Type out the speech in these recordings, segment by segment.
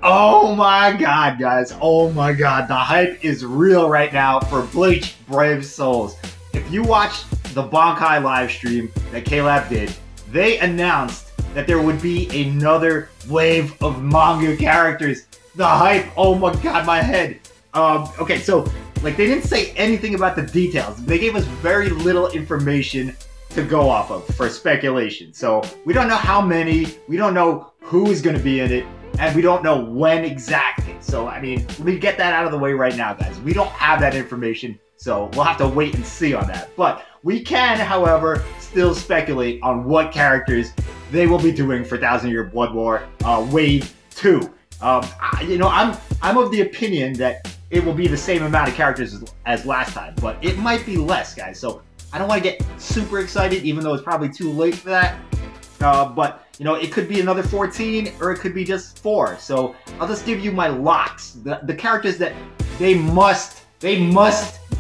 Oh my god, guys. Oh my god. The hype is real right now for Bleach Brave Souls. If you watched the Bankai live stream that K-Lab did, they announced that there would be another wave of manga characters. The hype. Oh my god, my head. Okay, so, like, they didn't say anything about the details. They gave us very little information to go off of for speculation. So, we don't know how many, we don't know who is going to be in it, and we don't know when exactly. So, I mean, let me get that out of the way right now, guys. We don't have that information, so we'll have to wait and see on that. But we can, however, still speculate on what characters they will be doing for Thousand Year Blood War Wave 2. You know, I'm of the opinion that it will be the same amount of characters as last time, but it might be less, guys. So I don't want to get super excited, even though it's probably too late for that. But you know, it could be another 14, or it could be just 4. So I'll just give you my locks, the characters that they must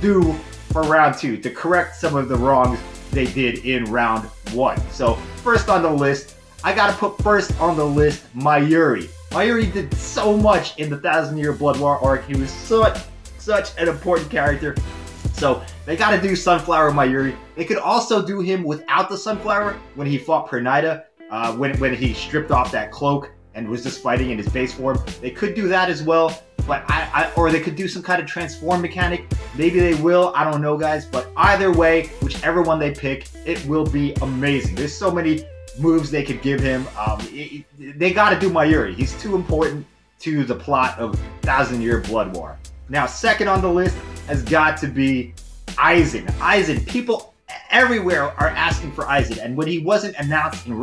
do for round 2 to correct some of the wrongs they did in round 1. So first on the list, I gotta put first on the list my Yuri. My Yuri did so much in the Thousand Year Blood War arc. He was such an important character. So they gotta do Sunflower Mayuri. They could also do him without the Sunflower when he fought Pernida, when he stripped off that cloak and was just fighting in his base form. They could do that as well, but or they could do some kind of transform mechanic. Maybe they will, I don't know, guys. But either way, whichever one they pick, it will be amazing. There's so many moves they could give him. They gotta do Mayuri. He's too important to the plot of Thousand Year Blood War. Now, second on the list has got to be Aizen. Aizen, people everywhere are asking for Aizen, and when he wasn't announced in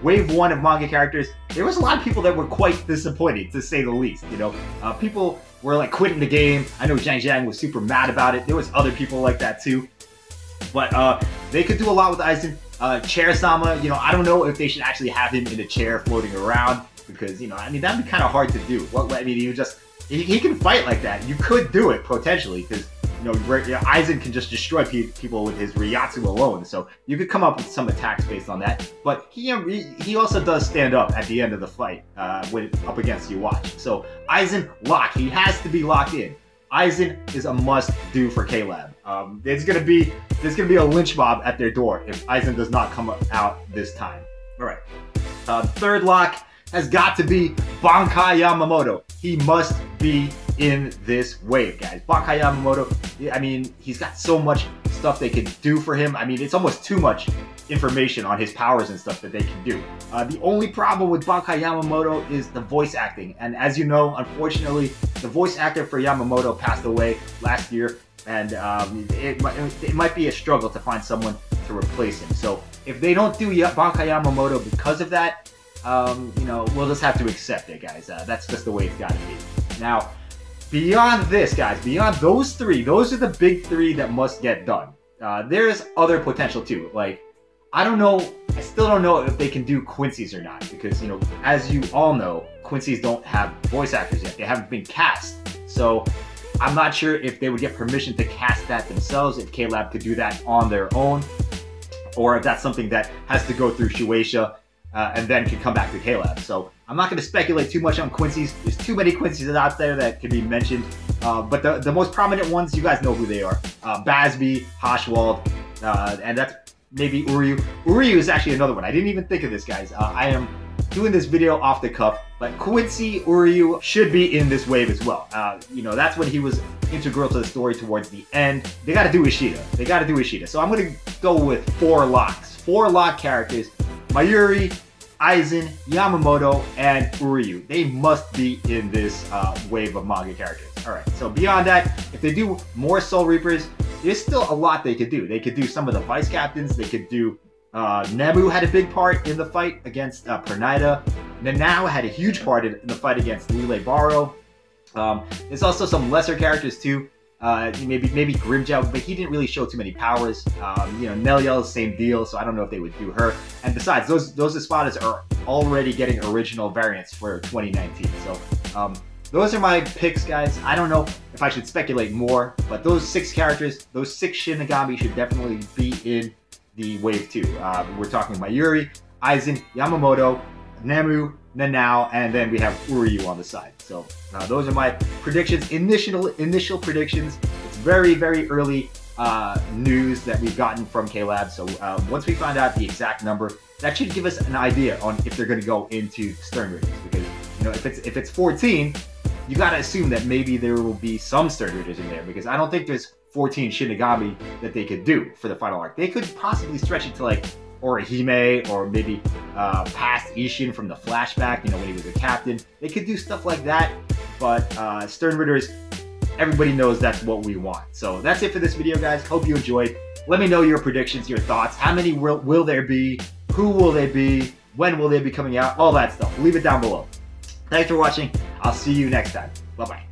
Wave 1 of manga characters, there was a lot of people that were quite disappointed, to say the least. You know, people were like quitting the game. I know Zhang Zhang was super mad about it. There was other people like that too. But they could do a lot with Aizen. Chair-sama, you know, I don't know if they should actually have him in a chair floating around, because, you know, I mean, that'd be kind of hard to do. I mean, he can fight like that. You could do it, potentially, because, you know, Aizen can just destroy people with his Ryatsu alone, so you could come up with some attacks based on that. But he also does stand up at the end of the fight when up against Yuri. So Aizen, lock. He has to be locked in. Aizen is a must-do for K-Lab. There's gonna be a lynch mob at their door if Aizen does not come out this time. All right. Third lock has got to be Bankai Yamamoto. He must be in this wave, guys. Bankai Yamamoto, I mean, he's got so much stuff they could do for him. I mean, it's almost too much information on his powers and stuff that they can do. The only problem with Bankai Yamamoto is the voice acting. And as you know, unfortunately, the voice actor for Yamamoto passed away last year, and it might be a struggle to find someone to replace him. So if they don't do Bankai Yamamoto because of that, you know, we'll just have to accept it, guys. That's just the way it's got to be. Now, beyond this, guys, beyond those three, those are the big three that must get done. There's other potential too. Like, I still don't know if they can do Quincy's or not, because, you know, as you all know, Quincy's don't have voice actors yet. They haven't been cast. So I'm not sure if they would get permission to cast that themselves, if K-Lab could do that on their own, or if that's something that has to go through Shueisha and then can come back to K-Lab. So I'm not going to speculate too much on Quincy's. There's too many Quincy's out there that can be mentioned. But the most prominent ones, you guys know who they are. Basby, Hoshwald, and that's maybe Uryu. Uryu is actually another one. I didn't even think of this, guys. I am doing this video off the cuff, but Quincy Uryu should be in this wave as well. You know, that's when he was integral to the story towards the end. They got to do Ishida. They got to do Ishida. So I'm going to go with 4 locks. 4 lock characters. Mayuri, Aizen, Yamamoto, and Uryu. They must be in this wave of manga characters. Alright, so beyond that, if they do more Soul Reapers, there's still a lot they could do. They could do some of the vice captains. They could do... Nebu had a big part in the fight against Pernida. Nanao had a huge part in the fight against Lile Baro. There's also some lesser characters too. Maybe Grimjow, but he didn't really show too many powers. You know, Neliel, same deal, so I don't know if they would do her. And besides, those Espadas are already getting original variants for 2019. So those are my picks, guys. I don't know if I should speculate more, but those 6 characters, those 6 Shinigami should definitely be in the Wave 2. We're talking Mayuri, Aizen, Yamamoto, Nemu, Nanao, and then we have Uryu on the side. So those are my predictions, initial predictions. It's very, very early news that we've gotten from K-Lab. So once we find out the exact number, that should give us an idea on if they're going to go into Stern Raiders. Because if it's 14, you got to assume that maybe there will be some Stern Raiders in there, because I don't think there's 14 Shinigami that they could do for the final arc. They could possibly stretch it to like Orihime, or maybe past Ishin from the flashback, when he was a captain. They could do stuff like that, but Stern Raiders, everybody knows that's what we want. So that's it for this video, guys. Hope you enjoyed. Let me know your predictions, your thoughts. How many will there be? Who will they be? When will they be coming out? All that stuff. Leave it down below. Thanks for watching. I'll see you next time. Bye-bye.